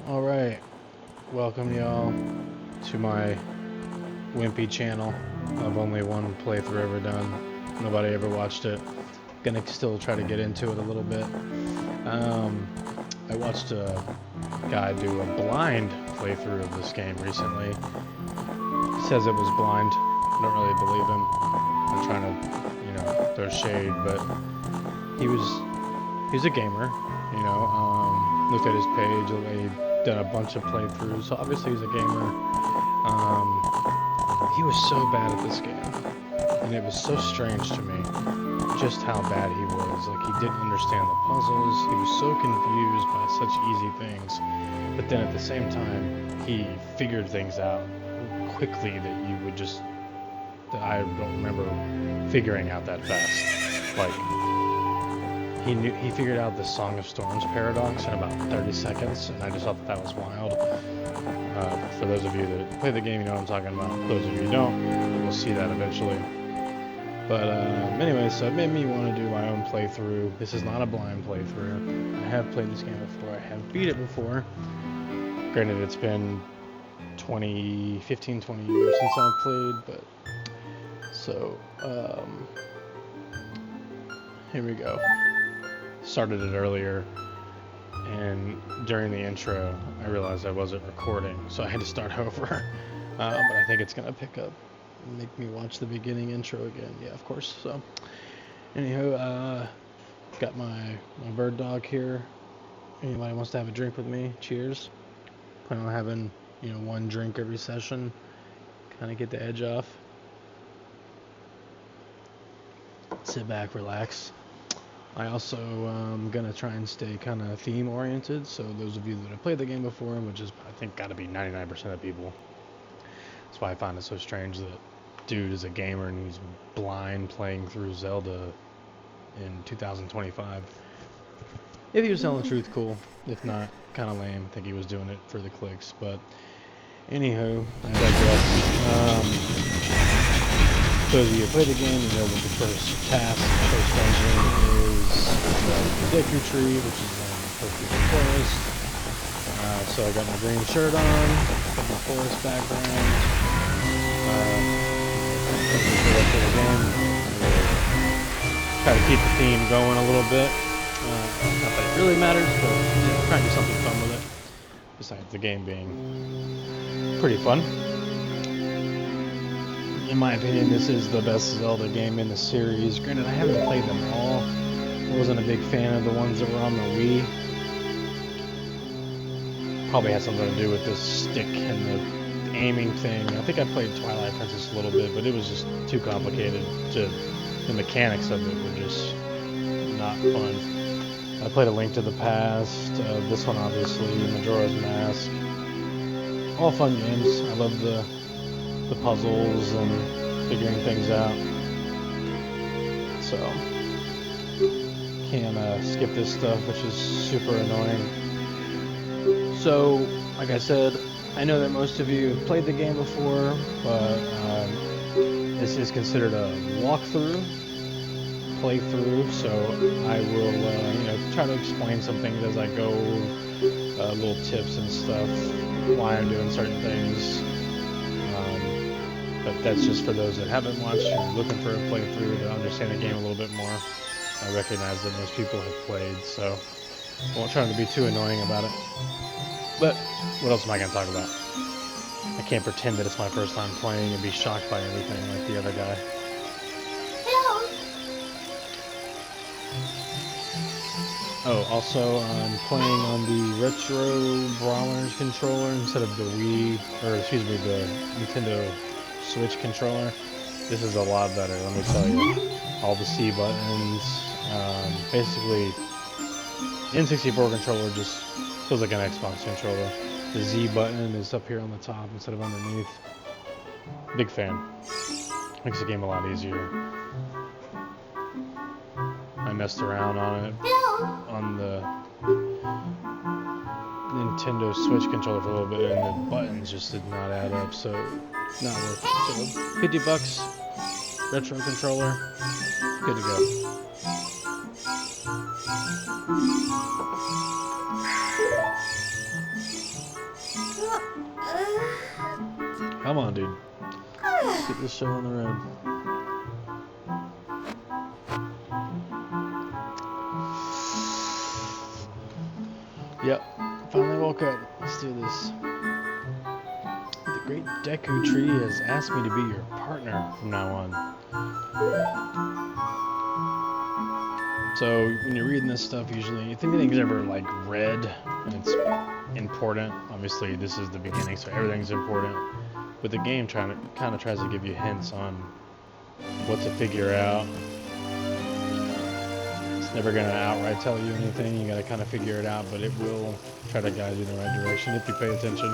Alright, welcome y'all to my wimpy channel of only one playthrough ever done. Nobody ever watched it. Gonna still try to get into it a little bit. I watched a guy do a blind playthrough of this game recently. He says it was blind. I don't really believe him. I'm trying to, throw shade, but he's a gamer, looked at his page, he done a bunch of playthroughs, so obviously he's a gamer. He was so bad at this game, and it was so strange to me just how bad he was. Like, he didn't understand the puzzles, he was so confused by such easy things, but then at the same time, he figured things out quickly that I don't remember figuring out that fast. Like, he figured out the Song of Storms paradox in about 30 seconds, and I just thought that was wild. For those of you that play the game, you know what I'm talking about. Those of you who don't, we'll see that eventually. But anyway, so it made me want to do my own playthrough. This is not a blind playthrough. I have played this game before. I have beat it before. Granted, it's been 20 years since I've played, but so here we go. Started it earlier, and during the intro I realized I wasn't recording, so I had to start over. But I think it's gonna pick up and make me watch the beginning intro again. Yeah, of course. So anywho, got my bird dog here. Anybody wants to have a drink with me? Cheers. Plan on having one drink every session, kind of get the edge off. Sit back, relax. I also am going to try and stay kind of theme oriented, so those of you that have played the game before, which is I think got to be 99% of people. That's why I find it so strange that dude is a gamer and he's blind playing through Zelda in 2025. If he was telling the truth, cool. If not, kind of lame. I think he was doing it for the clicks, but anywho, I digress. Those of you who play the game, you know that the first dungeon is the Deku tree, which is in the Pokemon forest. So I got my green shirt on, got my forest background. Try to keep the theme going a little bit. Not that it really matters, but try to do something fun with it. Besides the game being pretty fun. In my opinion, this is the best Zelda game in the series. Granted, I haven't played them all. I wasn't a big fan of the ones that were on the Wii. Probably had something to do with the stick and the aiming thing. I think I played Twilight Princess a little bit, but it was just too complicated. The mechanics of it were just not fun. I played A Link to the Past, this one obviously, Majora's Mask. All fun games. I love the puzzles and figuring things out. So can't skip this stuff, which is super annoying. So, like I said, I know that most of you have played the game before, but this is considered a playthrough, so I will try to explain some things as I go, little tips and stuff, why I'm doing certain things. But that's just for those that haven't watched or looking for a playthrough to understand the game a little bit more. I recognize that most people have played, so I won't try to be too annoying about it. But what else am I going to talk about? I can't pretend that it's my first time playing and be shocked by everything like the other guy. Oh, also, I'm playing on the Retro Brawlers controller instead of the the Nintendo Switch controller. This is a lot better, let me tell you. All the C buttons, basically, N64 controller just feels like an Xbox controller. The Z button is up here on the top instead of underneath. Big fan. Makes the game a lot easier. I messed around on it on the Nintendo Switch controller for a little bit, and the buttons just did not add up, so not worth it. So $50, retro controller, good to go. on, dude. Let's get this show on the road. Yep, finally woke up. Let's do this. The great Deku tree has asked me to be your partner from now on. So when you're reading this stuff, usually, if anything's ever like read and it's important, obviously this is the beginning, so everything's important. But the game kind of tries to give you hints on what to figure out. It's never gonna outright tell you anything. You gotta kind of figure it out, but it will try to guide you in the right direction if you pay attention.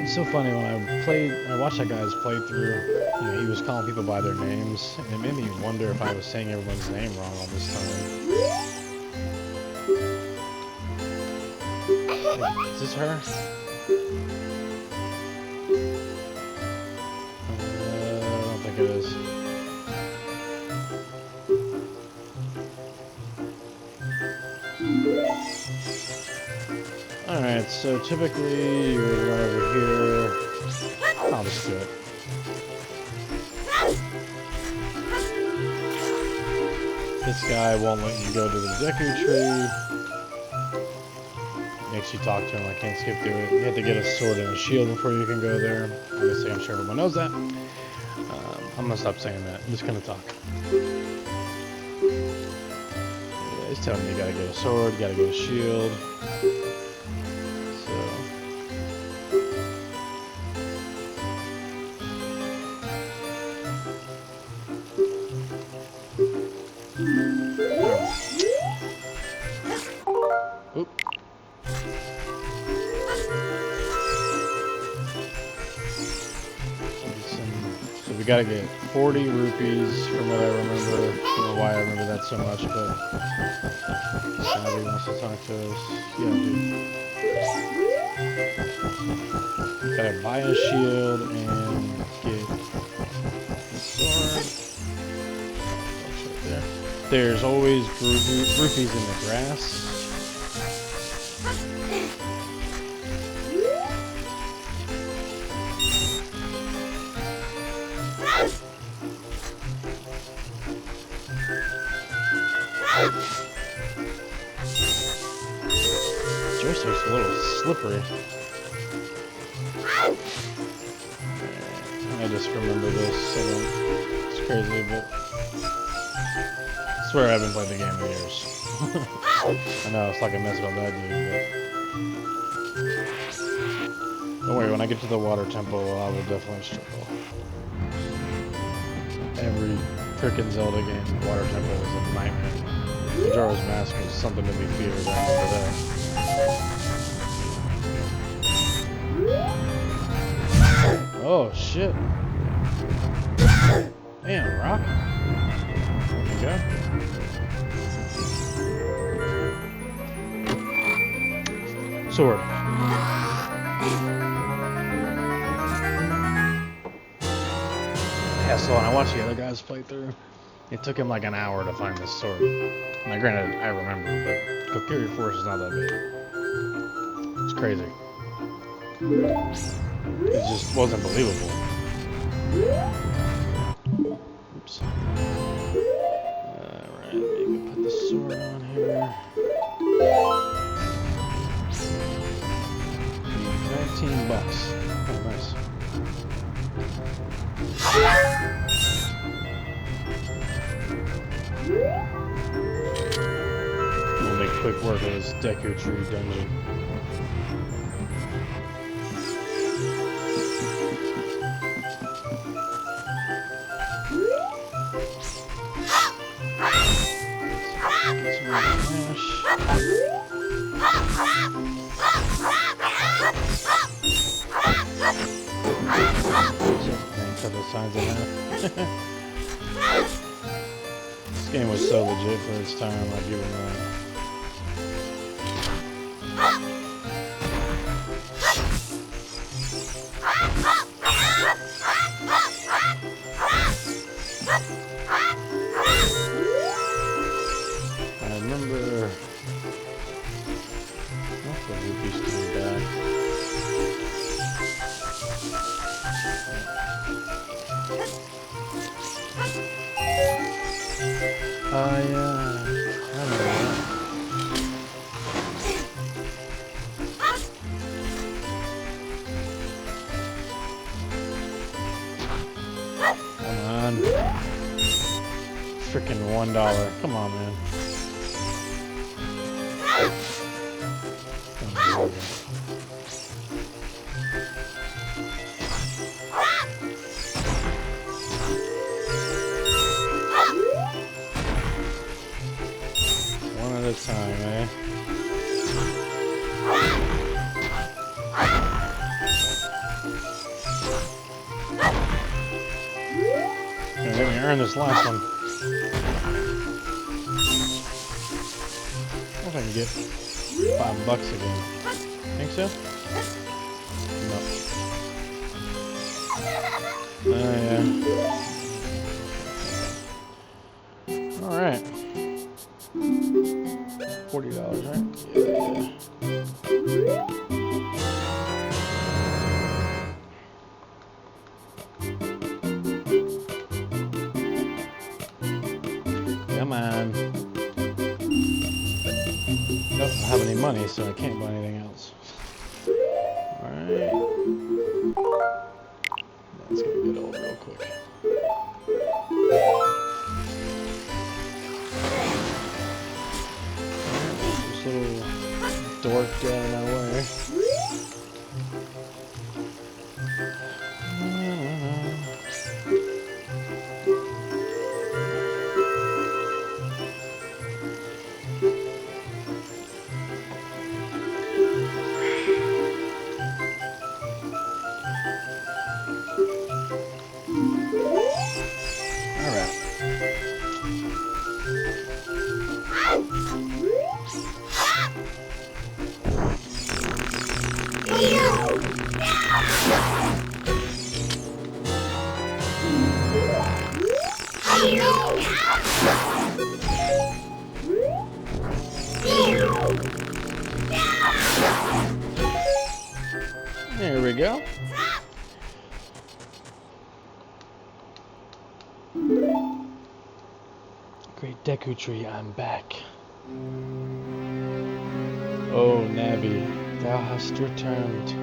It's so funny when I watched that guy's playthrough. You know, he was calling people by their names, and it made me wonder if I was saying everyone's name wrong all this time. Hey, is this her? I don't think it is. Alright, so typically you would run over here. I'll just do it. This guy won't let you go to the Deku tree. Makes you talk to him. I can't skip through it. You have to get a sword and a shield before you can go there. Obviously, I'm sure everyone knows that. I'm gonna stop saying that. I'm just gonna talk. Yeah, he's telling me you gotta get a sword, you gotta get a shield. We gotta get 40 rupees from what I remember. I don't know why I remember that so much, but Abby wants to talk to us. Yeah, dude. Gotta buy a shield and get the sword. That's right there. There's always rupees in the grass. Joystick's a little slippery. I just remember this, so it's crazy, but I swear I haven't played the game in years. I know, it's like a mess about that dude, but don't worry, when I get to the water temple, I will definitely struggle. Every frickin' Zelda game, the water temple is a nightmare. Majora's Mask is something to be feared, I remember that. Oh shit. Damn, Rock. There we go. Sword. Yeah, so when I watched the other guys play through, it took him like an hour to find this sword. Now granted, I remember, but Kokiri Force is not that big. It's crazy. It just wasn't believable. Oops. Alright, maybe put the sword on here. 19 bucks. Oh, nice. We'll make quick work of this Deku Tree dungeon. Get some mash. Couple signs of that. This game was so legit for its time, I'll give it that. I remember. That's the rupees coming back. Yeah. I remember that. Come on. Freaking $1. Come on, man. One at a time, eh? Gonna let me earn this last one. I wonder if I can get $5 again. Think so? No. Yeah. Alright. $40, right? Yeah. Come on. I don't have any money, so I can't buy anything else. Alright. That's gonna get old real quick. This little dork get out of my way. There we go. Great Deku tree, I'm back. Oh, Navi, thou hast returned.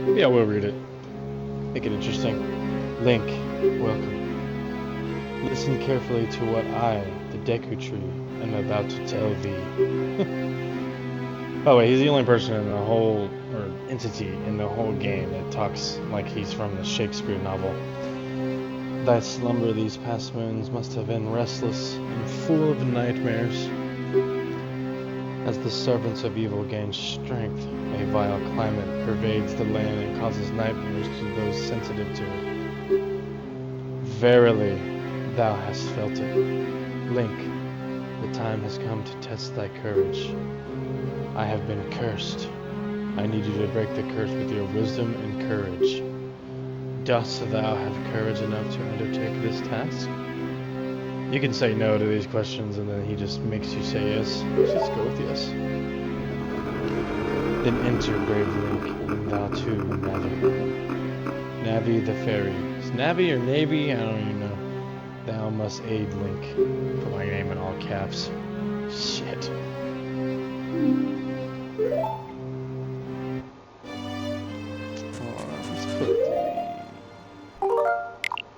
Maybe I will read it. Make it interesting. Link, welcome. Listen carefully to what I, the Deku tree, am about to tell thee. By the way, he's the only person in the whole, or entity in the whole game that talks like he's from the Shakespeare novel. Thy slumber these past moons must have been restless and full of nightmares. As the servants of evil gain strength, a vile climate pervades the land and causes nightmares to those sensitive to it. Verily, thou hast felt it. Link, the time has come to test thy courage. I have been cursed. I need you to break the curse with your wisdom and courage. Dost thou have courage enough to undertake this task? You can say no to these questions and then he just makes you say yes. Let's just go with yes. Then enter, brave Link, and thou too, Navi. Navi the fairy. Is Navi or Navy? I don't even know. Thou must aid Link. Put my name in all caps. Shit.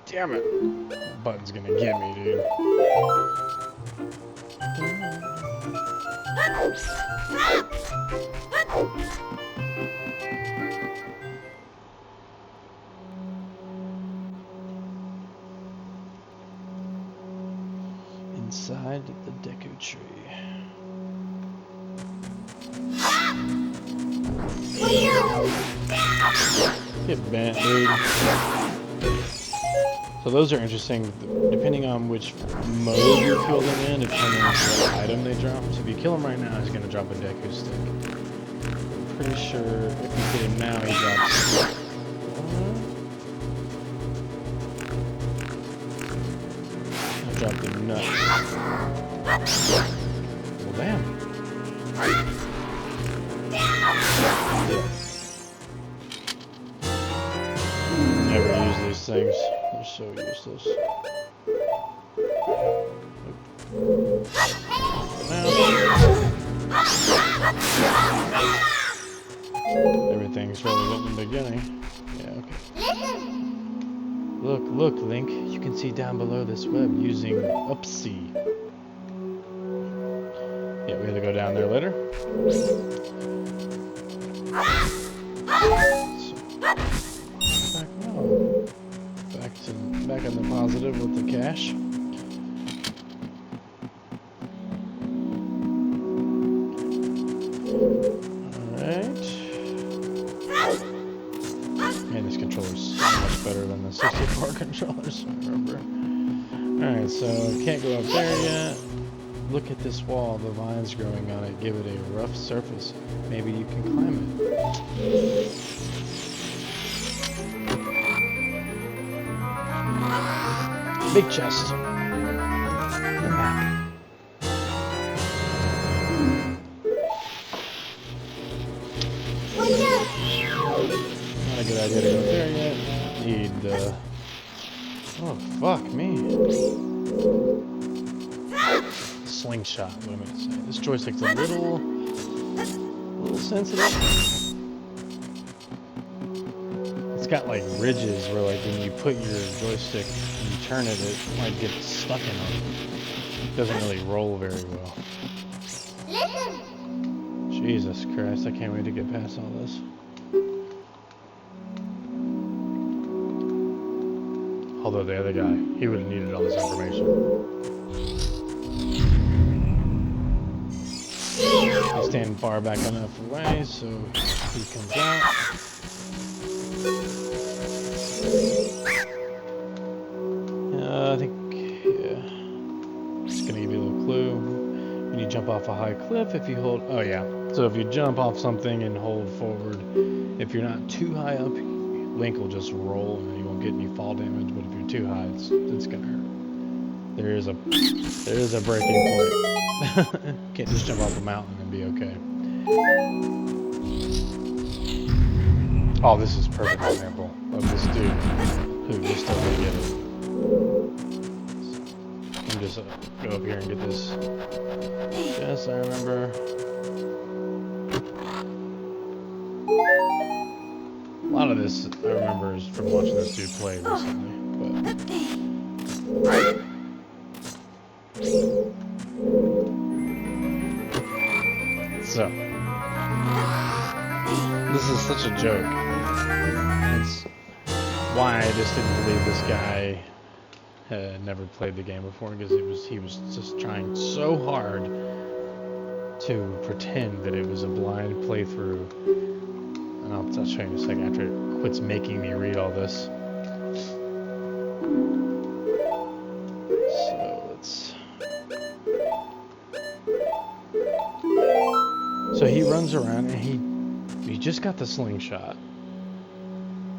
Damn it. That button's gonna get me, dude. Inside the Deku tree. Get bent, dude. So those are interesting, depending on which mode you kill them in, depending on what item they drop. So if you kill him right now, he's going to drop a Deku stick. I'm pretty sure if you hit him now, he drops... He'll drop the nut. Well, damn. Yeah. Never use these things. They're so useless. Everything's really good in the beginning. Yeah, okay. Look, Link. You can see down below this web using Upsy. Yeah, we had to go down there later. So, back on the positive with the cash. Alright. Man, this controller's so much better than the 64 controllers, I remember. Alright, so can't go up there yet. Look at this wall, the vines growing on it give it a rough surface. Maybe you can climb it. Big chest. The map. Not a good idea to go there yet. Need oh fuck me. Slingshot, what am I gonna say? This joystick's a little sensitive. It's got like ridges where like when you put your joystick and you turn it, it like gets stuck in them. It doesn't really roll very well. Jesus Christ, I can't wait to get past all this. Although the other guy, he would have needed all this information. He's standing far back enough away, so he comes out. I think, yeah. Just gonna give you a little clue. When you jump off a high cliff, if you hold, oh yeah. So if you jump off something and hold forward, if you're not too high up, Link will just roll and you won't get any fall damage. But if you're too high, it's gonna hurt. There is a breaking point. Can't just jump off a mountain and be okay. Oh, this is a perfect example of this dude who just doesn't get it. I'm just go up here and get this. Yes, I remember. A lot of this I remember is from watching this dude play recently, but. So, this is such a joke. It's why I just didn't believe this guy had never played the game before, because he was just trying so hard to pretend that it was a blind playthrough. And I'll show you in a second after it quits making me read all this. So he runs around and he just got the slingshot.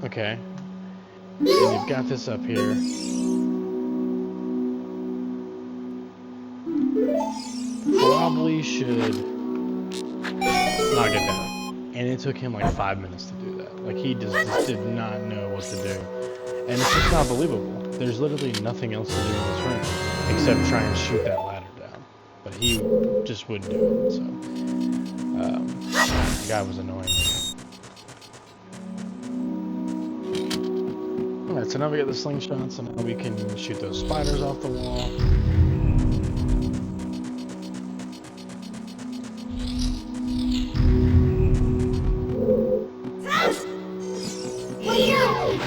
Okay. And you've got this up here. Probably should knock it down. And it took him like 5 minutes to do that. Like he just did not know what to do. And it's just not believable. There's literally nothing else to do in this room except try and shoot that ladder down. But he just wouldn't do it, so. The guy was annoying. Alright, so now we got the slingshot, so now we can shoot those spiders off the wall.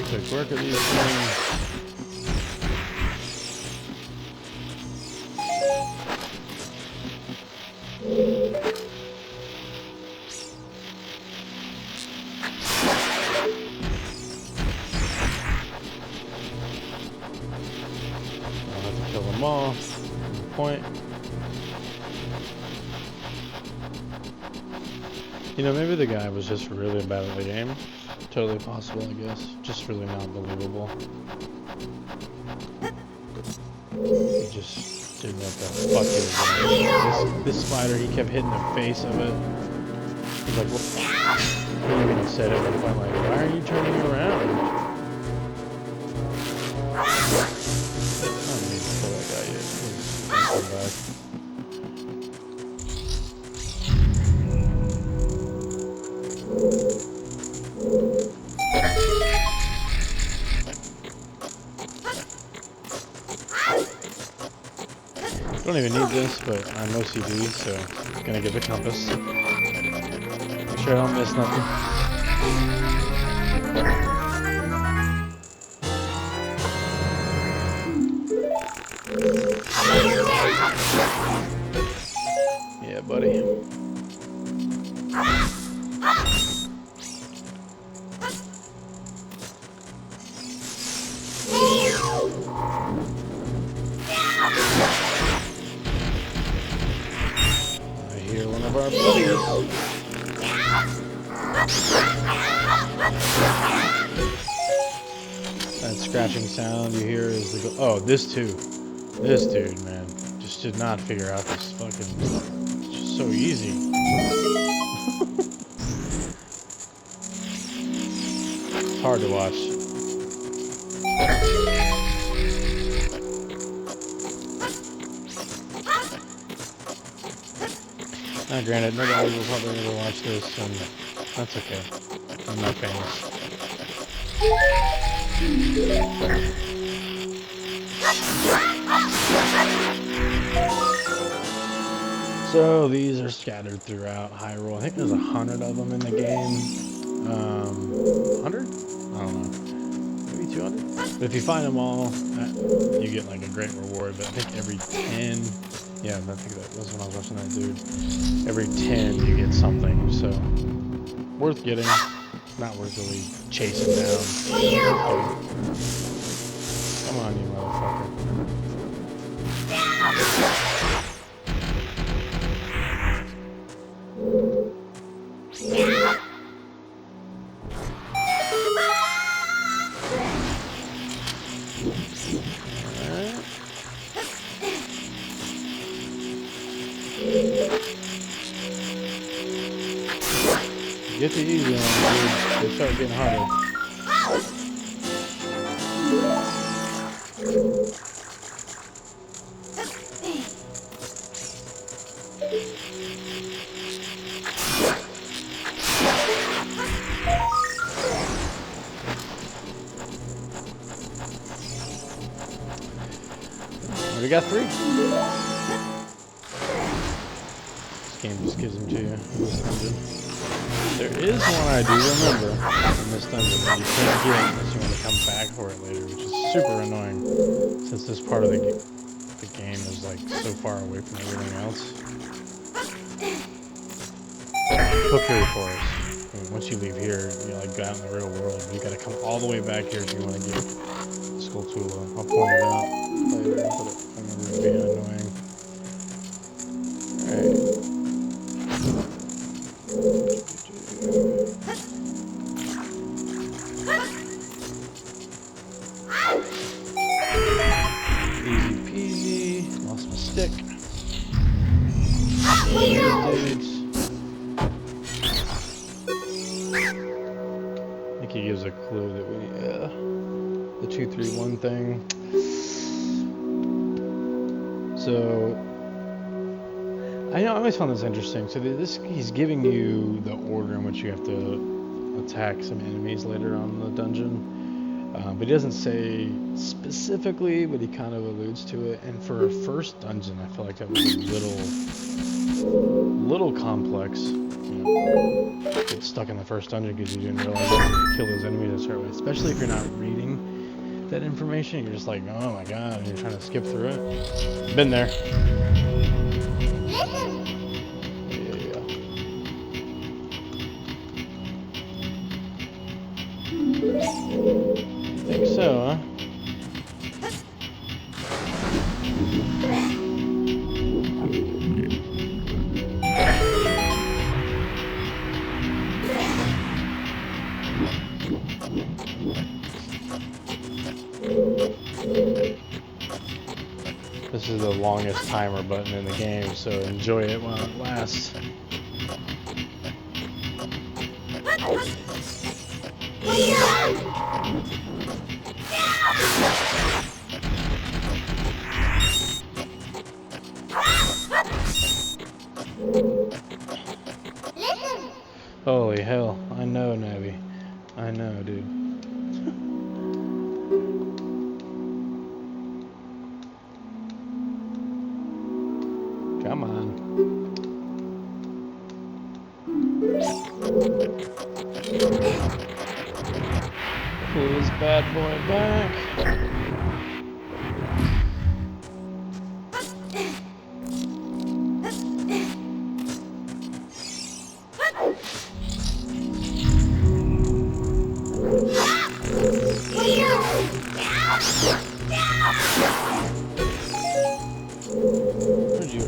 Quick work of these things. Point. You know, maybe the guy was just really bad at the game. Totally possible, I guess. Just really not believable. He just didn't know what the fuck he was doing. This spider, he kept hitting the face of it. He's like, what? He even said at one point, like, why are you turning around? I don't need to kill that guy yet. come back. Don't even need this, but I'm OCD, so I'm gonna get the compass. Make sure I don't miss nothing. Yeah, buddy. I hear one of our buddies. That scratching sound you hear is the oh, this dude, man, just did not figure out this fucking. It's just so easy. It's hard to watch. Now, granted, nobody will probably ever watch this, and that's okay. I'm not famous. So these are scattered throughout Hyrule. I think there's 100 of them in the game. 100? I don't know. Maybe 200? But if you find them all, you get like a great reward. But I think every 10, yeah, I think that was when I was watching that dude. Every 10 you get something, so worth getting. Not worth really chasing down. Come on, you motherfucker. Get the easy ones, dude. They start getting harder. We got 3. This game just gives them to you in this dungeon. There is one I do remember in this dungeon that you can't get unless you want to come back for it later, which is super annoying since this part of the game is like so far away from everything else. Cookery Forest. I mean, once you leave here, you like go out in the real world. You got to come all the way back here if you want to get Skulltula. I'll point it out later, but I remember it being annoying. Alright. Easy peasy. Lost my stick. Dudes. I think he gives a clue that we, the 2-3-1 thing. So, I always found this interesting. So he's giving you the order in which you have to attack some enemies later on in the dungeon. But he doesn't say specifically, but he kind of alludes to it. And for a first dungeon, I feel like that was a little complex. You know, get stuck in the first dungeon because you didn't realize you had to kill those enemies a certain way. Especially if you're not reading that information, you're just like, oh my god, and you're trying to skip through it. Been there. I think so, huh? This is the longest timer button in the game, so enjoy it while it lasts. Holy hell. I know, Nabby. I know, dude. Come on. Pull this bad boy back. Where'd you?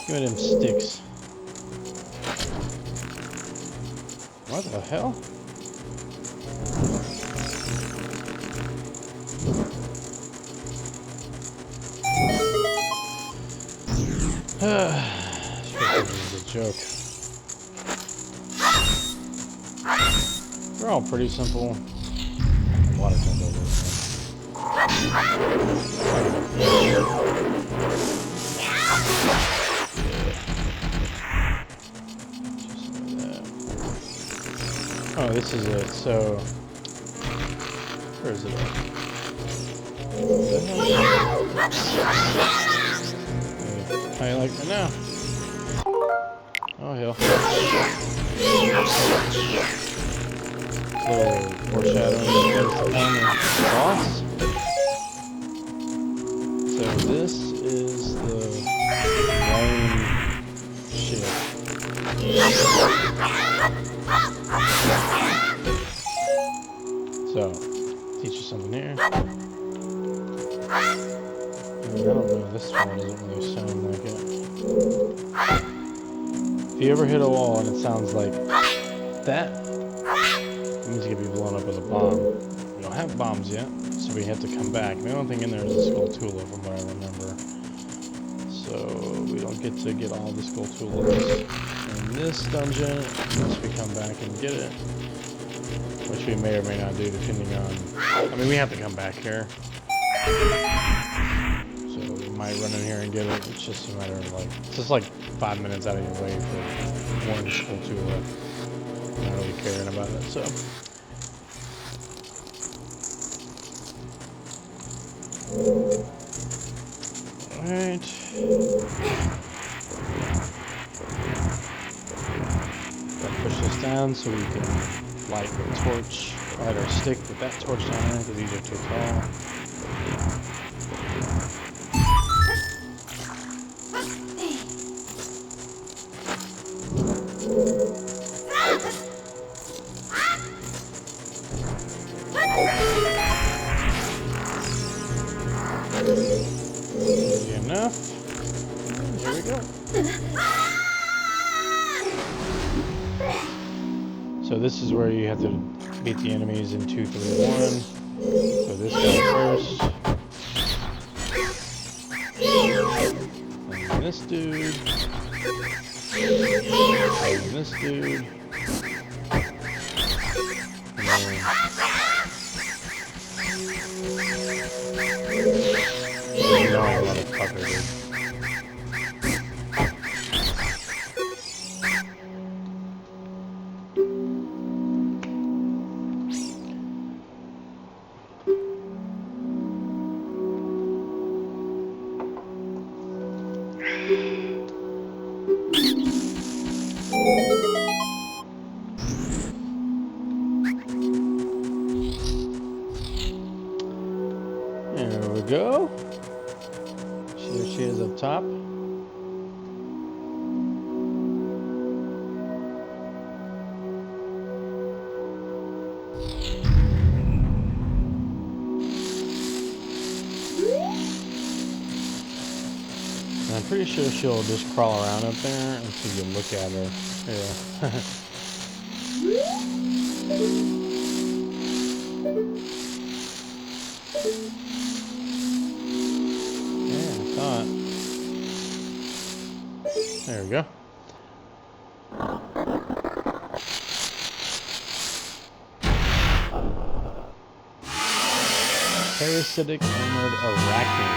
Give me them sticks. What the hell? This is a joke. They're all pretty simple. Water turned over. Oh, this is it. So, where is it at? How you like me now? Oh, hell. Little foreshadowing of things to come with the boss. So this is the lame shit. So, teach you something here. I don't know, this one doesn't really sound like it. If you ever hit a wall and it sounds like that, it means you could be blown up with a bomb. We don't have bombs yet, so we have to come back. The only thing in there is a Skulltula from what I remember. So we don't get to get all the Skulltulas in this dungeon unless we come back and get it. Which we may or may not do depending on... I mean, we have to come back here. So we might run in here and get it. It's just a matter of like... It's just like 5 minutes out of your way for one Skulltula. Not really caring about it, so... Alright. Gotta push this down so we can light the torch, light our stick with that torch down there because these are too tall. Easy enough. Here we go. So this is where you have to beat the enemies in 2, 3, 1. So this guy first. And this dude. And this dude. And then... You know a lot of fucker, dude. There we go. Here she is up top. And I'm pretty sure she'll just crawl around up there until you look at her. Yeah. There we go. Parasitic armored arachnid.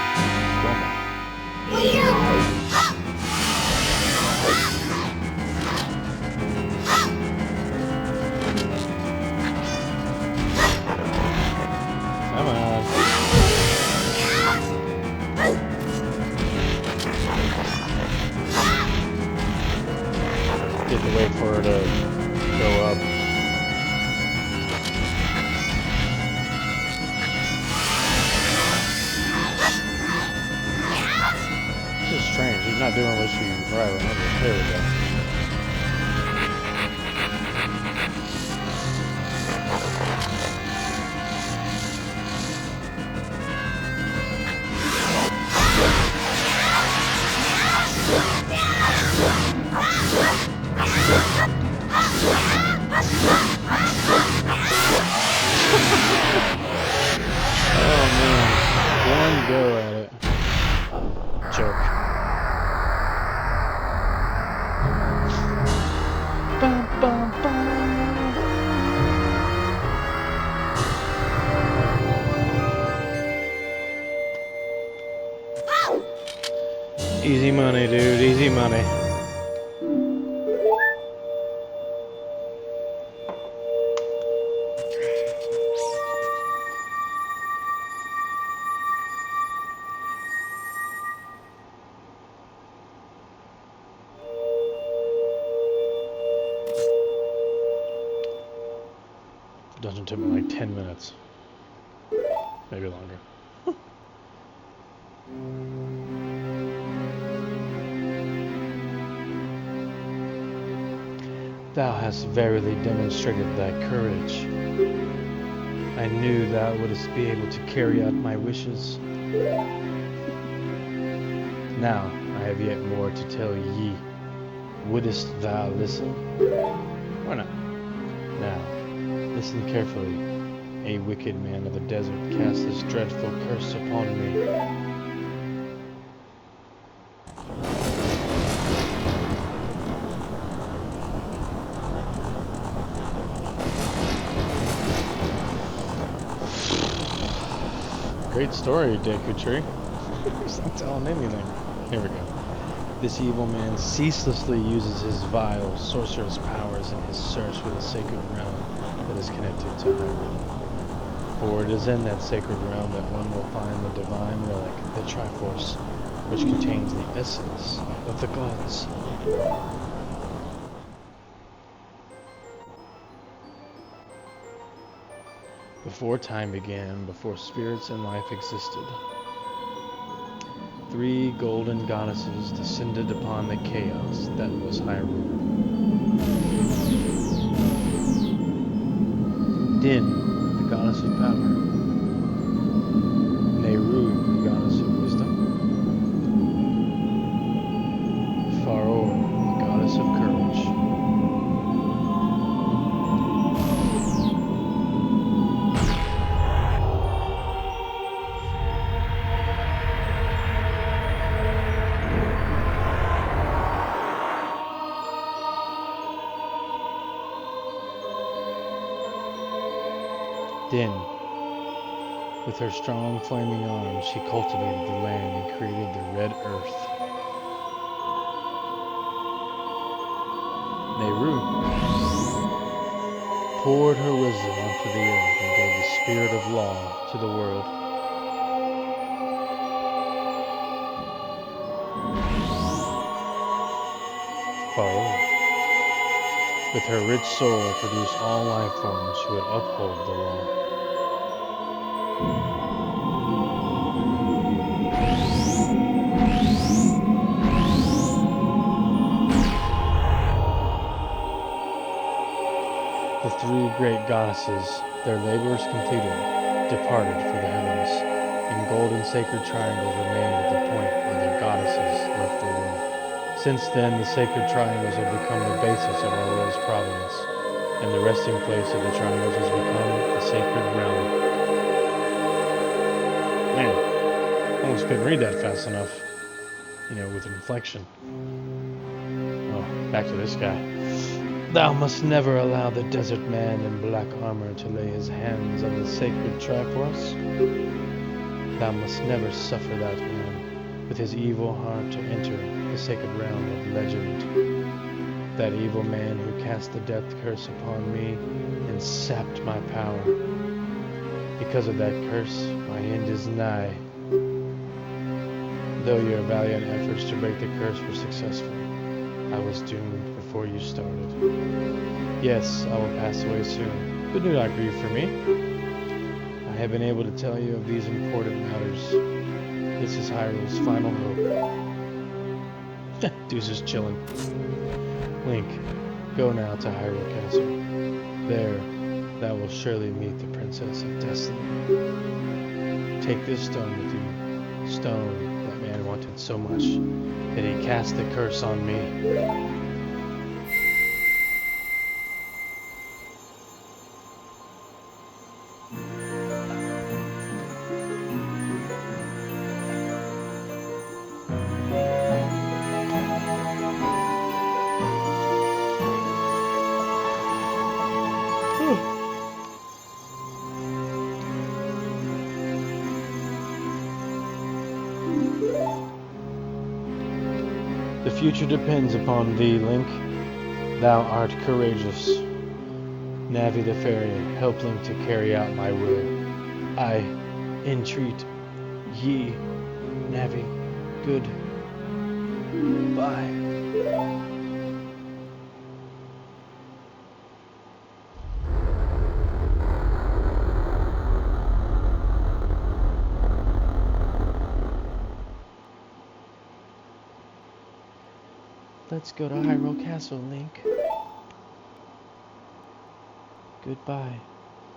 Get to wait for her to go up. This is strange. He's not doing what I remember. There we go. Oh man, one go at it. Joke. Bum, bum, bum. Easy money, dude. Easy money. Dungeon took me like 10 minutes. Maybe longer. Thou hast verily demonstrated thy courage. I knew thou wouldst be able to carry out my wishes. Now I have yet more to tell ye. Wouldst thou listen? Or not? Now, listen carefully. A wicked man of the desert cast this dreadful curse upon me. Great story, Deku Tree. He's not telling anything. Here we go. This evil man ceaselessly uses his vile sorcerer's powers in his search for the sacred realm that is connected to Hyrule. For it is in that sacred realm that one will find the divine relic, the Triforce, which contains the essence of the gods. Before time began, before spirits and life existed, 3 golden goddesses descended upon the chaos that was Hyrule. Din, the goddess of power. Nehru, the goddess of wisdom. Faror, the goddess of courage. Din, with her strong flaming arms, she cultivated the land and created the Red Earth. Nehru poured her wisdom onto the earth and gave the spirit of law to the world. Faror, with her rich soul, produced all life forms who would uphold the law. The 3 great goddesses, their labors completed, departed for the heavens, and golden sacred triangles remained at the point where the goddesses left the world. Since then, the sacred triangles have become the basis of our world's providence, and the resting place of the triangles has become the sacred realm. Man, I almost couldn't read that fast enough, with inflection. Oh, back to this guy. Thou must never allow the desert man in black armor to lay his hands on the sacred Triforce. Thou must never suffer that man with his evil heart to enter the sacred realm of legend. That evil man who cast the death curse upon me and sapped my power. Because of that curse, my end is nigh. Though your valiant efforts to break the curse were successful, I was doomed before you started. Yes, I will pass away soon, but do not grieve for me. I have been able to tell you of these important matters. This is Hyrule's final hope. Deuce is chilling. Link, go now to Hyrule Castle. There, thou will surely meet the Princess of Destiny. Take this stone with you. Stone that man wanted so much that he cast the curse on me. The future depends upon thee, Link. Thou art courageous. Navi the Fairy, help Link to carry out my will. I entreat ye, Navi, good bye. Let's go to Hyrule Castle, Link. Goodbye,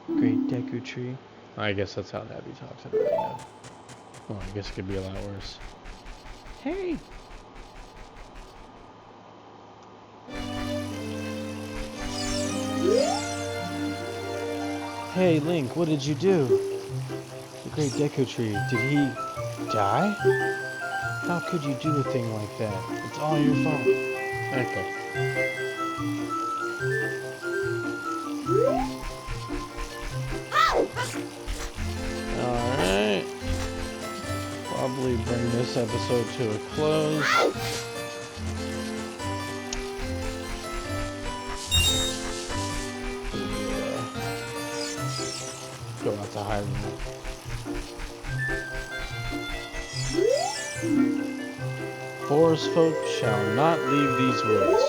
great Deku tree. I guess that's how Navi talks. I don't really know. Well, I guess it could be a lot worse. Hey! Hey, Link, what did you do? The great Deku tree, did he die? How could you do a thing like that? It's all your fault. Okay. Alright. Probably bring this episode to a close. Go out to Hyrule. Forest folk shall not leave these woods.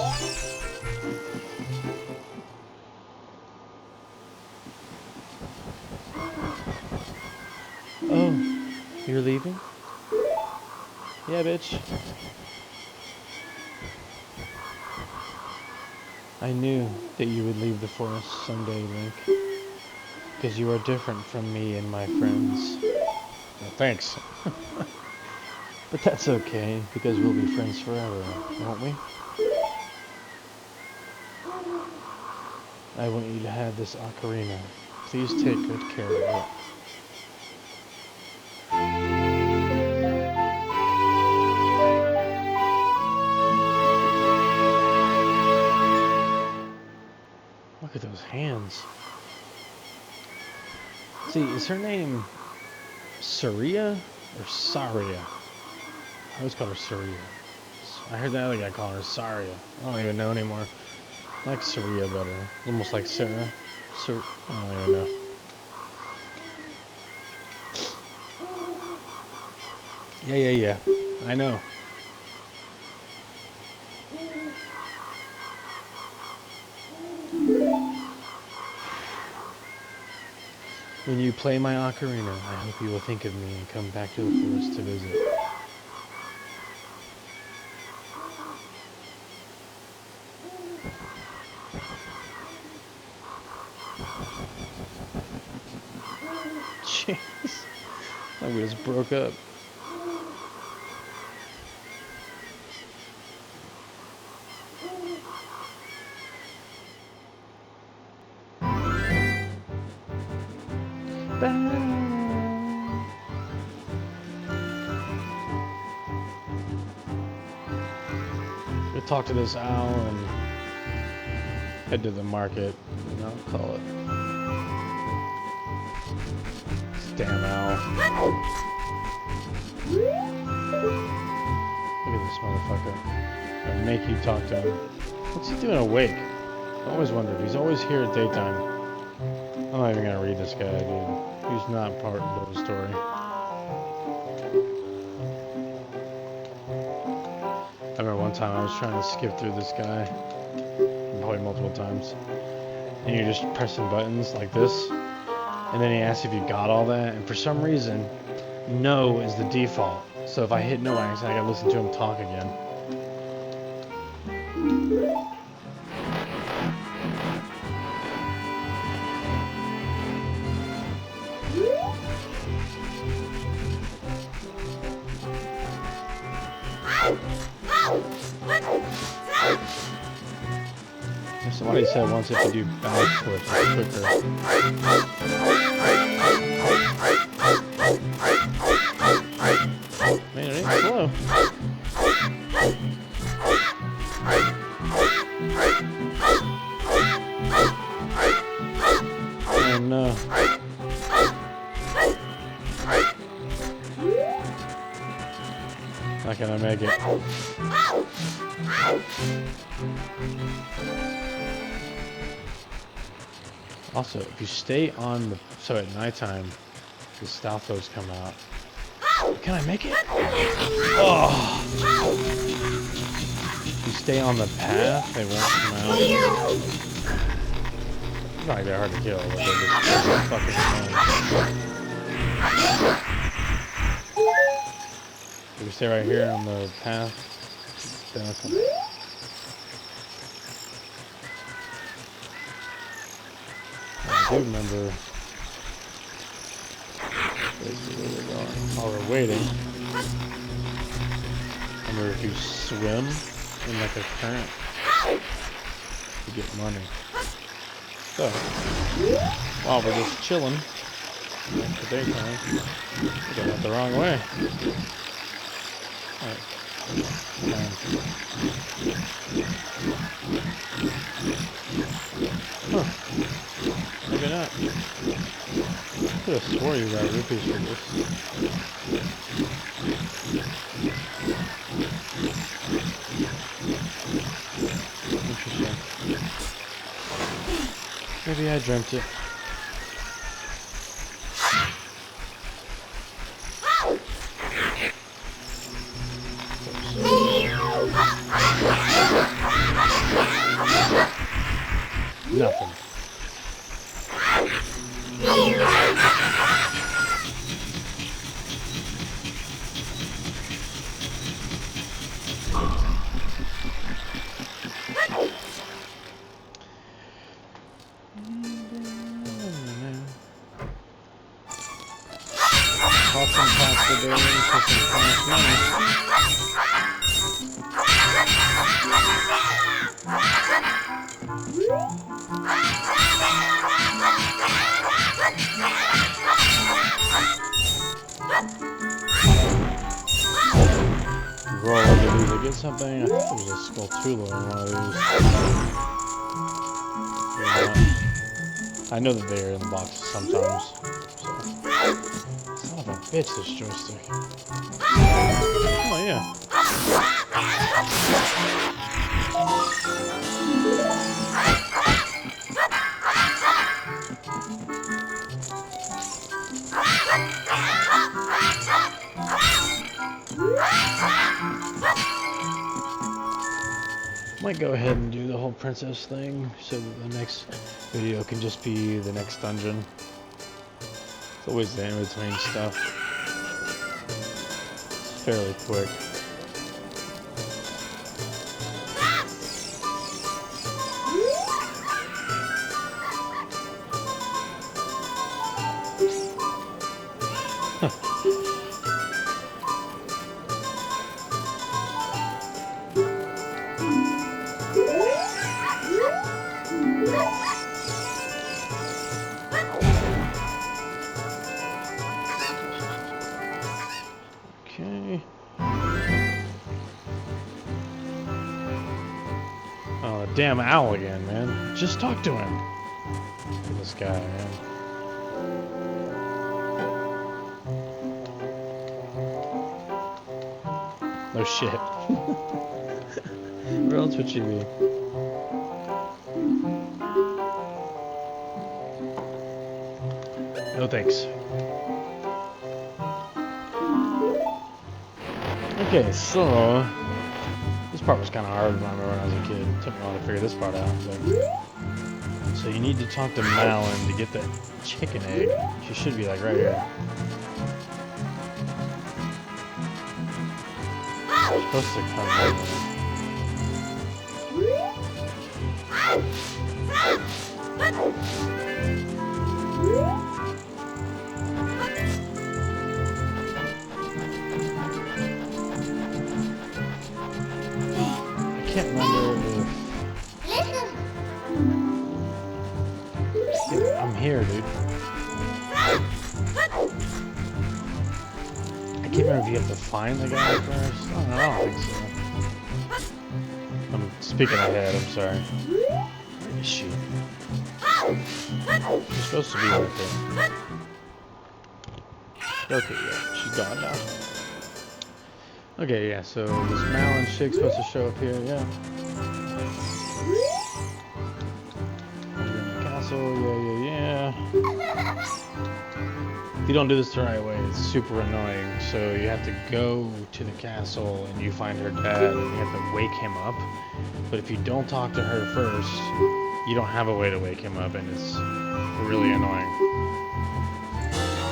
Oh, you're leaving? Yeah, bitch. I knew that you would leave the forest someday, Link. Because you are different from me and my friends. Well, thanks. But that's okay, because we'll be friends forever, won't we? I want you to have this ocarina. Please take good care of it. Look at those hands. See, is her name Saria or Saria? I always call her Saria. I heard that other guy call her Saria. I don't even know anymore. I like Saria better. Almost like Sarah. I don't even know. Yeah. I know. When you play my ocarina, I hope you will think of me and come back to the forest to visit. Jeez. Like we just broke up. We'll talk to this owl and head to the market, and I'll call it. This damn owl. Look at this motherfucker. I'll make you talk to him. What's he doing awake? I always wondered. He's always here at daytime. I'm not even gonna read this guy, dude. He's not part of the story. I remember one time I was trying to skip through this guy, probably multiple times, and you're just pressing buttons like this, and then he asks if you got all that, and for some reason, no is the default. So if I hit no, I gotta listen to him talk again. Somebody said once if you do backflips, it's quicker. Man, it ain't slow. Oh no. Not gonna make it. Also, if you stay on the... So at nighttime, the Stalfos come out. Can I make it? Oh! If you stay on the path, they won't come out. It's not like they're hard to kill, but they're just fucking annoying. If you stay right here on the path, then they'll come out. I do remember basically where we're going. While we're waiting, remember if you swim in like a current, you get money. So, while we're just chilling in the daytime, we got out the wrong way. Alright. Huh. Maybe not. I could have swore you got rupees for this. Interesting. Maybe I dreamt it. Nothing. Awesome possibility for some fast money. Roll over these to get something. I think there's a Skulltula in one of these. I know that they're in the boxes sometimes. So. Son of a bitch, this joystick. Oh yeah. Might go ahead and do the whole princess thing so that the next video can just be the next dungeon. It's always the in-between stuff. It's fairly quick. Okay. Oh, the damn owl again, man. Just talk to him. Look at this guy, man. No shit. Where else would she be? No thanks. Okay, so part was kind of hard when I remember when I was a kid. It took me a while to figure this part out. But... So you need to talk to Malin to get the chicken egg. She should be like right here. She's supposed to come right here. I can't remember if... I'm here, dude. I can't remember if you have to find the guy first. I don't think so. I'm speaking ahead, I'm sorry. Where is she? She's supposed to be right there. Okay, yeah, she's gone now. Okay, yeah, so this Malin chick's supposed to show up here, yeah. Castle, yeah. If you don't do this the right way, it's super annoying. So you have to go to the castle and you find her dad and you have to wake him up. But if you don't talk to her first, you don't have a way to wake him up and it's really annoying.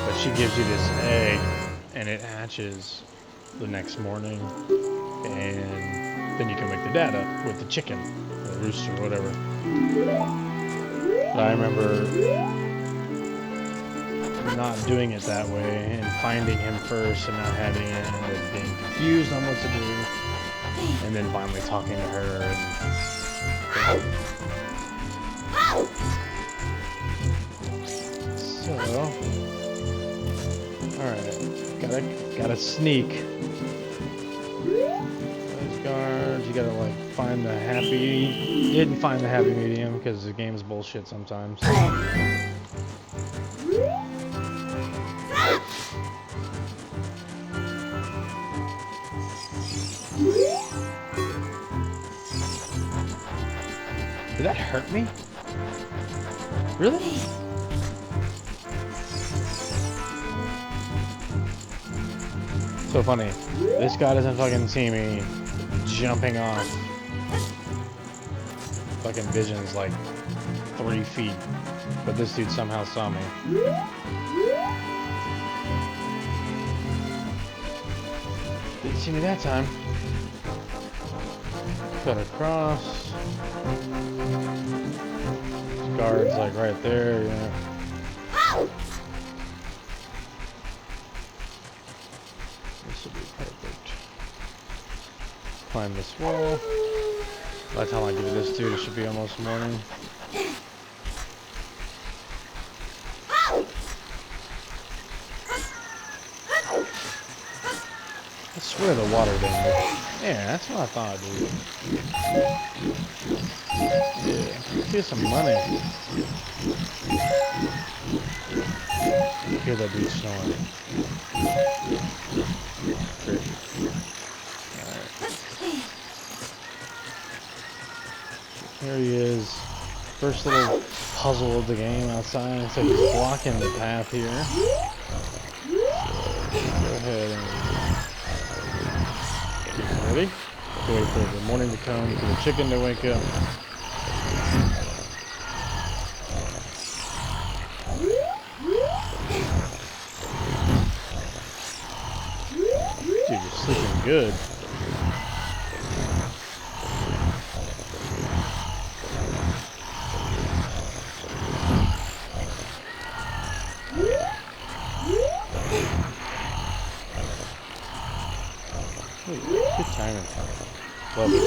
But she gives you this egg and it hatches the next morning and then you can wake the dad up with the chicken, the rooster, whatever. But I remember not doing it that way and finding him first and not having it and being confused on what to do and then finally talking to her and... So alright, gotta sneak. Those guards, you gotta like find the happy... Didn't find the happy medium because the game's bullshit sometimes. Did that hurt me? Really? So funny. This guy doesn't fucking see me jumping off fucking visions like 3 feet. But this dude somehow saw me. Didn't see me that time. Cut across. Guards like right there, yeah. This will be perfect. Climb this wall. By the time I get to this dude, it should be almost morning. I swear the water down there. Yeah, that's what I thought, dude. Yeah, let's get some money. Hear that dude snoring. Great. Alright. Here he is. First little puzzle of the game outside. So he's blocking the path here. So, go ahead and... Ready? Wait for the morning to come, for the chicken to wake up. Dude, you're sleeping good. Good timing. Love it.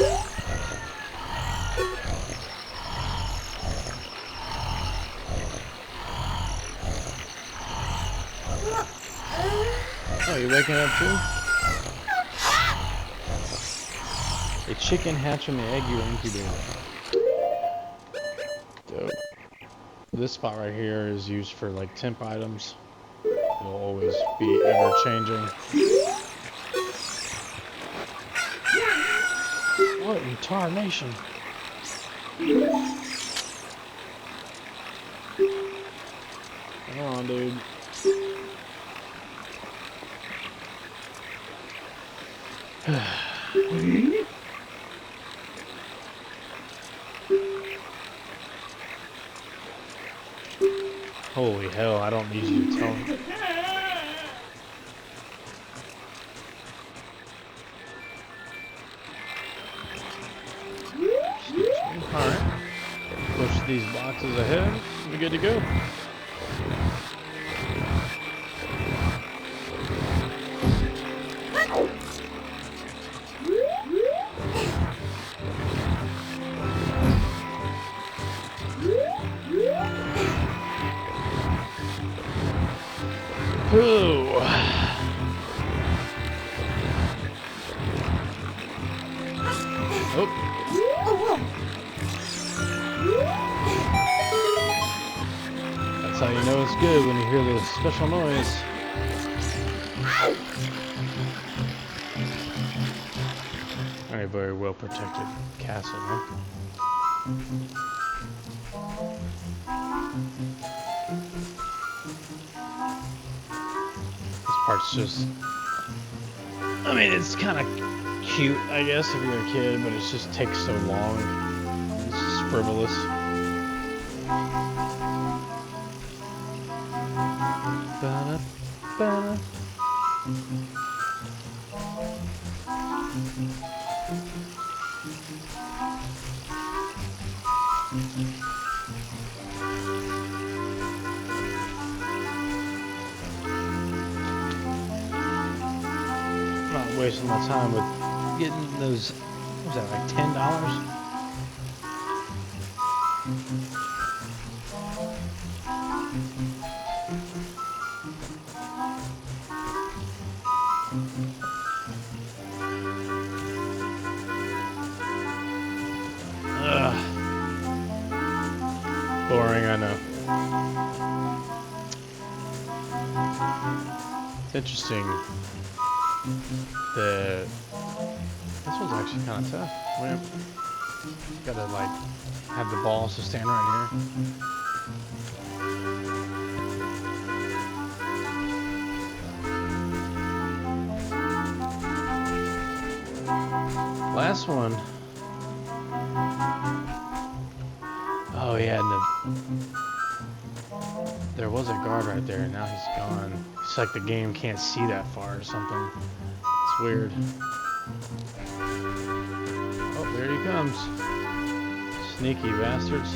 Oh, you waking up too? A chicken hatch from the egg you incubated. Dope. This spot right here is used for like temp items. It'll always be ever changing. What in tarnation? Come on, dude. Holy hell, I don't need you to tell me. Excuse me. Alright. Push these boxes ahead. We're good to go. Ooh. Oh. That's how you know it's good, when you hear this special noise. A very well protected castle, huh? This part's just, I mean, it's kind of cute, I guess, if you're a kid, but it just takes so long. It's just frivolous. Ba-da-ba. I'm not wasting my time with getting those, what was that, like $10? Ugh. Boring, I know. It's interesting. This one's actually kind of tough. You gotta like have the balls to stand right here. Last one. Oh yeah, and there was a guard right there, and now he's gone. It's like the game can't see that far or something. It's weird. Oh, there he comes. Sneaky bastards.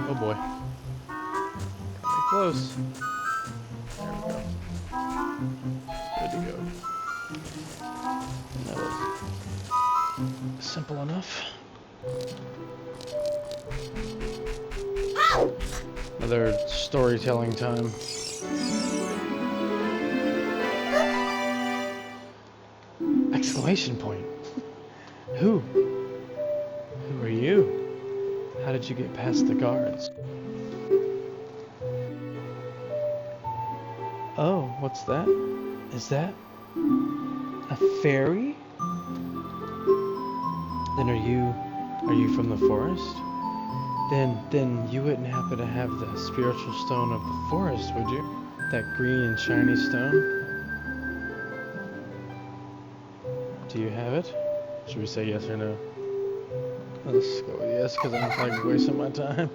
Oh boy. Coming close. There we go. Good to go. That was simple enough. Another storytelling time. Exclamation point. Who? Who are you? How did you get past the guards? Oh, what's that? Is that a fairy? Then are you from the forest? Then you wouldn't happen to have the spiritual stone of the forest, would you? That green and shiny stone? Do you have it? Should we say yes or no? Let's go with yes, because I don't feel like wasting my time.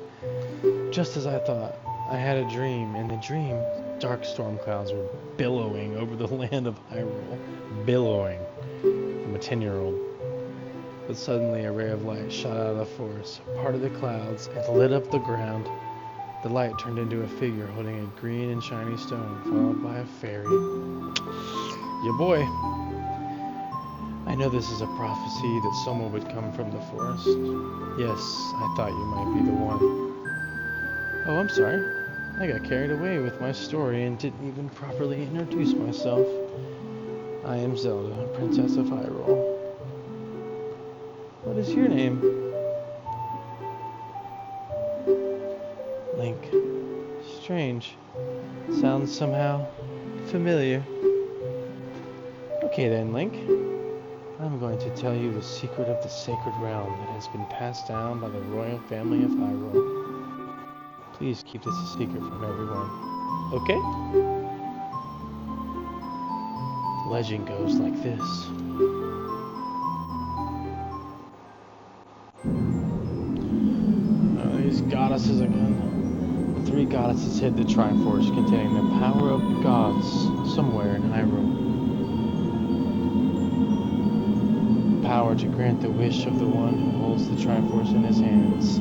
Just as I thought, I had a dream. In the dream, dark storm clouds were billowing over the land of Hyrule. Billowing. I'm a 10-year-old. But suddenly a ray of light shot out of the forest, parted the clouds, and lit up the ground. The light turned into a figure holding a green and shiny stone, followed by a fairy. Ya boy. I know this is a prophecy that someone would come from the forest. Yes, I thought you might be the one. Oh, I'm sorry. I got carried away with my story and didn't even properly introduce myself. I am Zelda, Princess of Hyrule. What is your name? Link. Strange. Sounds somehow familiar. Okay then, Link. I'm going to tell you the secret of the sacred realm that has been passed down by the royal family of Hyrule. Please keep this a secret from everyone. Okay? The legend goes like this. goddesses again. The three goddesses hid the Triforce containing the power of the gods somewhere in Hyrule. Power to grant the wish of the one who holds the Triforce in his hands.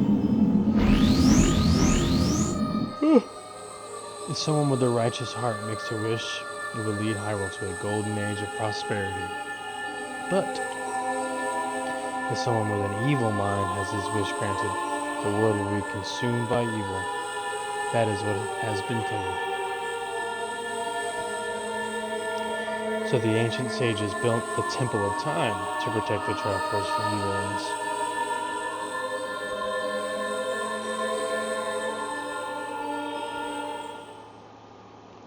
If someone with a righteous heart makes a wish, it will lead Hyrule to a golden age of prosperity. But if someone with an evil mind has his wish granted, the world will be consumed by evil. That is what has been told. So the ancient sages built the Temple of Time to protect the Triforce from evil ones.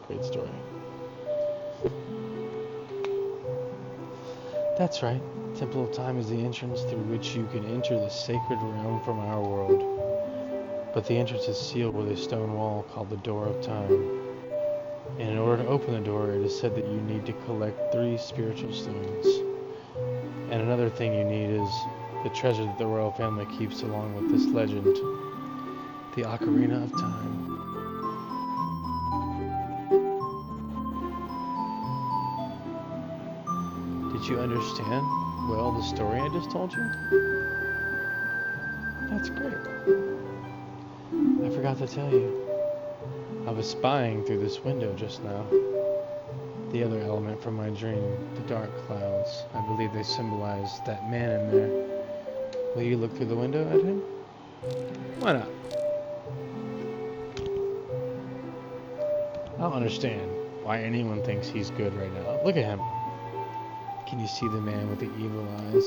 Great story. That's right. Temple of Time is the entrance through which you can enter the sacred realm from our world. But the entrance is sealed with a stone wall called the Door of Time. And in order to open the door, it is said that you need to collect 3 spiritual stones. And another thing you need is the treasure that the royal family keeps along with this legend. The Ocarina of Time. Did you understand well the story I just told you? That's great. I forgot to tell you. I was spying through this window just now. The other element from my dream, the dark clouds. I believe they symbolize that man in there. Will you look through the window at him? Why not? I don't understand why anyone thinks he's good right now. Look at him. Can you see the man with the evil eyes?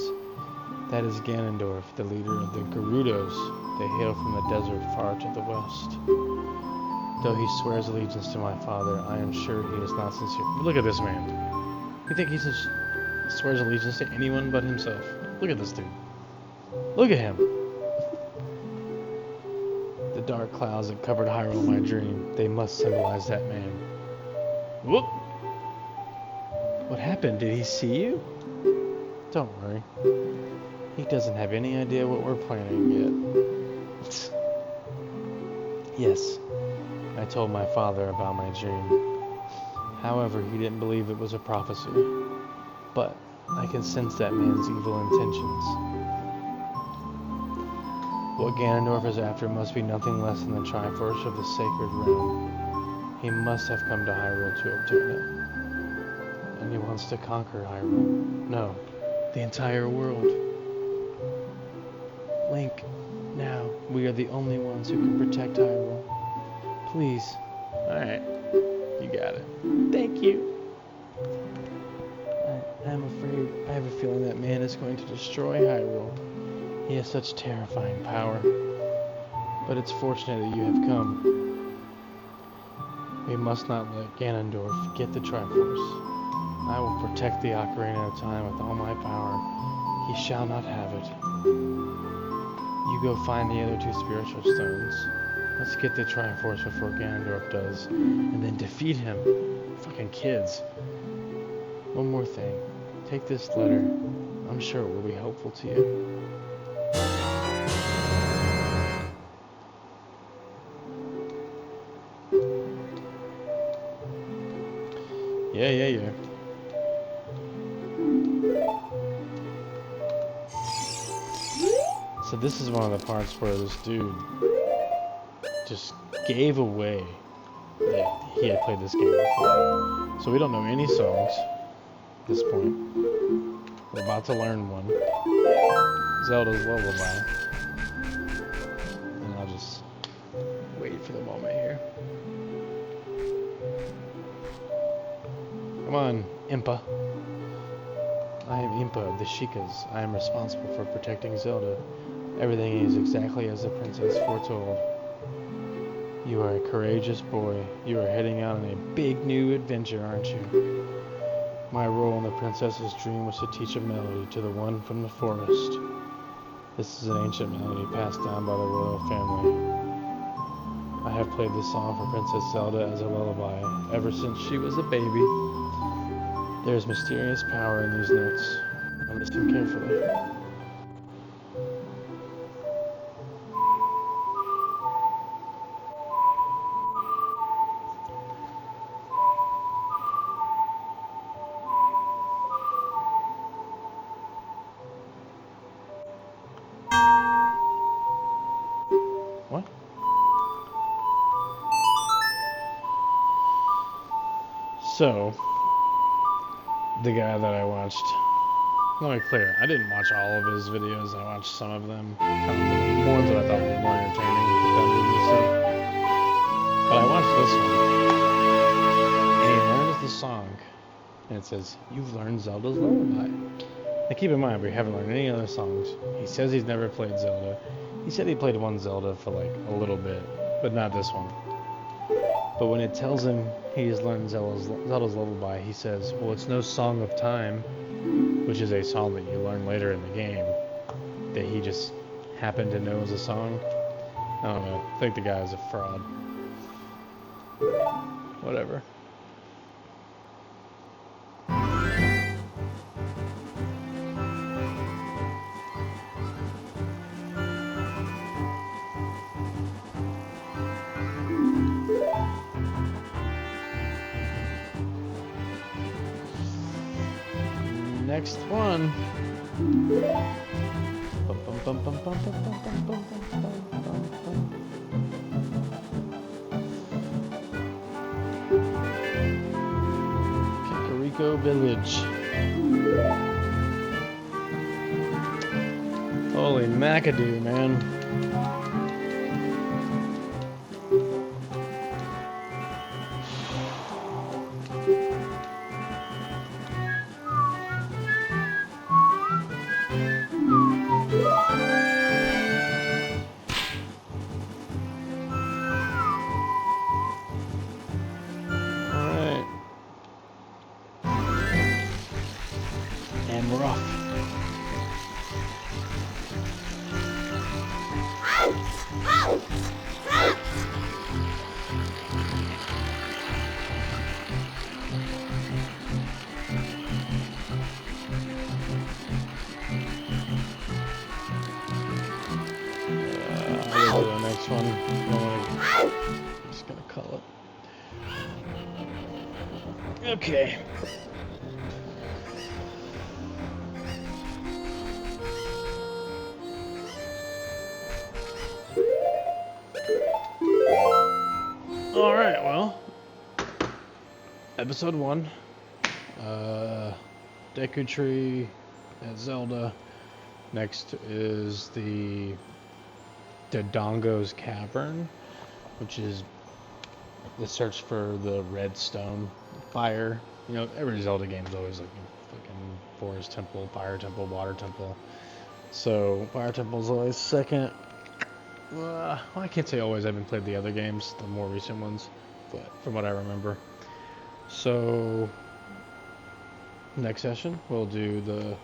That is Ganondorf, the leader of the Gerudos. They hail from the desert far to the west. Though he swears allegiance to my father, I am sure he is not sincere. But look at this man. You think he swears allegiance to anyone but himself? Look at this dude. Look at him. The dark clouds that covered Hyrule in my dream, they must symbolize that man. Whoop! What happened? Did he see you? Don't worry. He doesn't have any idea what we're planning yet. Yes. I told my father about my dream. However, he didn't believe it was a prophecy. But I can sense that man's evil intentions. What Ganondorf is after must be nothing less than the Triforce of the Sacred Realm. He must have come to Hyrule to obtain it. And he wants to conquer Hyrule. No, the entire world. Link, now we are the only ones who can protect Hyrule. Please. Alright. You got it. Thank you. I'm afraid. I have a feeling that man is going to destroy Hyrule. He has such terrifying power. But it's fortunate that you have come. We must not let Ganondorf get the Triforce. I will protect the Ocarina of Time with all my power. He shall not have it. You go find the other 2 spiritual stones. Let's get the Triforce before Ganondorf does, and then defeat him. Fucking kids. One more thing. Take this letter. I'm sure it will be helpful to you. Yeah. So this is one of the parts where this dude just gave away that he had played this game before. So we don't know any songs at this point. We're about to learn one. Zelda's Lullaby. And I'll just wait for the moment here. Come on, Impa. I am Impa of the Sheikahs. I am responsible for protecting Zelda. Everything is exactly as the princess foretold. You are a courageous boy. You are heading out on a big new adventure, aren't you? My role in the princess's dream was to teach a melody to the one from the forest. This is an ancient melody passed down by the royal family. I have played this song for Princess Zelda as a lullaby ever since she was a baby. There is mysterious power in these notes. Now listen carefully. So, the guy that I watched, let me clear, I didn't watch all of his videos, I watched some of them, kind of the ones that I thought were more entertaining, depending and stuff. But I watched this one, and he learns the song, and it says, "You've learned Zelda's Lullaby." Now keep in mind, we haven't learned any other songs. He says he's never played Zelda. He said he played one Zelda for like a little bit, but not this one. But when it tells him he has learned Zelda's Lullaby, he says, well, it's no Song of Time, which is a song that you learn later in the game, that he just happened to know as a song. I don't know. I think the guy is a fraud. Whatever. Next one. Kakariko Village. Holy McAdoo, man. We're off. I'll go to the next one. I'm just gonna call it. Okay. Alright, well, episode 1, Deku Tree at Zelda. Next is the Dodongo's Cavern, which is the search for the redstone fire. You know, every Zelda game is always like a fucking forest temple, fire temple, water temple. So, fire temple is always second. Well, I can't say always. I haven't played the other games, the more recent ones, but from what I remember. So, next session we'll do the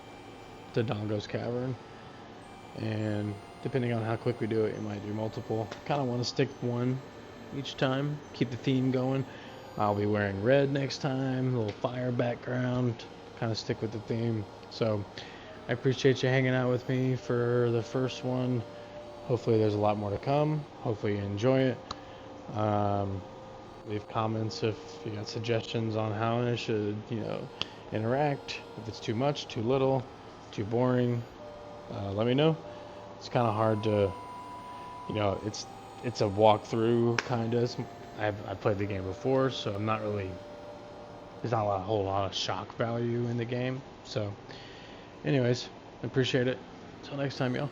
Dodongo's Cavern, and depending on how quick we do it, you might do multiple. Kind of want to stick one each time, keep the theme going. I'll be wearing red next time, a little fire background, kind of stick with the theme. So, I appreciate you hanging out with me for the first one. Hopefully there's a lot more to come. Hopefully you enjoy it. Leave comments if you got suggestions on how I should, interact. If it's too much, too little, too boring, let me know. It's kind of hard to, it's a walkthrough kind of. I've played the game before, so I'm not really. There's not a whole lot of shock value in the game. So, anyways, I appreciate it. Until next time, y'all.